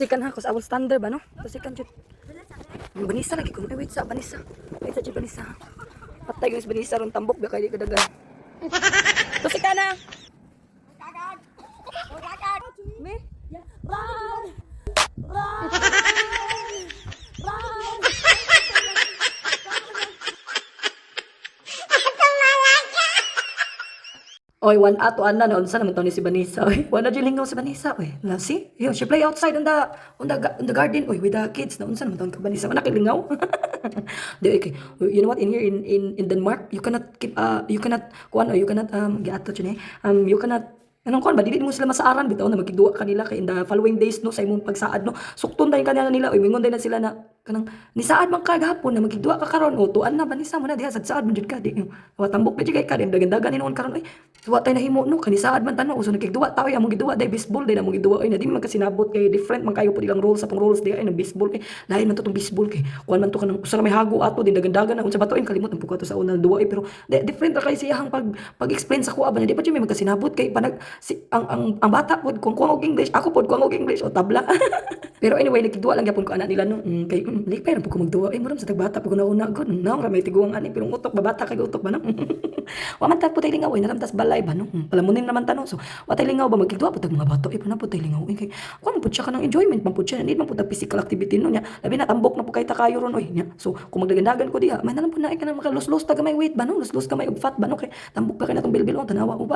Sikan ha, kus awal standard ba no? Sikan jud. Banisa lagi ko. Wait sa banisa. Wait sa jud banisa. Patay yung banisa ron tambok ba kay di kadagan. Sikan na. Me? Run! Run! Run! Oy, one ato ana na unsa naman to ni si Vanessa. Oy, wala jud lingaw si Vanessa. Oy, na see? Yo, she play outside on the garden oy with the kids. Na unsa naman to ka Vanessa? Wala kay lingaw. Di okay. You know what, in here in Denmark, you cannot kuan you cannot giato jud you cannot anong kuan ba dili mo sila masaaran bitaw na magkigduwa kanila kay in the following days no sa imong pagsaad no sukton dayon kanila nila oy mingon dayon na sila na kanang nisaad man ka gahapon na magkigduwa ka karon o tuan na Vanessa mo na diha sad saad man jud ka di watambok di kay ka din dagan-dagan inon karon oy wa tay nahimo no kanisaad man tanong uso nagkigduwa tawo among gidduwa day baseball day among gidduwa oy na di man kasinabot kay different man kayo pud ilang rules atong rules di ay nang baseball kay lain man to tong baseball kay kuan man to kanang usa na may hago ato din dagan-dagan na unsa bato kalimot ang pukato sa unang duwa pero different ra kay siyang pag-explain sa kuha ba di pa jud may magkasinabot kay panag ang bata pod kung og English ako pod kung og English o tabla pero anyway nagkigduwa lang gyapon ko ana nila no kay lipay ra pud ko magduwa muram sa tagbata pud ko nauna gud no ra may tiguang ani pero utok ba bata kay utok ba no wa man ta pud lingaw naramtas balay ba no palamunin naman tanong so wa tay lingaw ba magkigduwa pud mga bato pa na pud tay lingaw kay kuan pud siya kanang enjoyment man pud siya need man pud physical activity no nya labi na tambok na pud kay ta kayo ron oy nya so kung magdagandagan ko diha man na lang pud na kanang makaluslos ta gamay weight ba no luslos gamay og fat ba no kay tambok pa kay natong bilbil on tanawa mo ba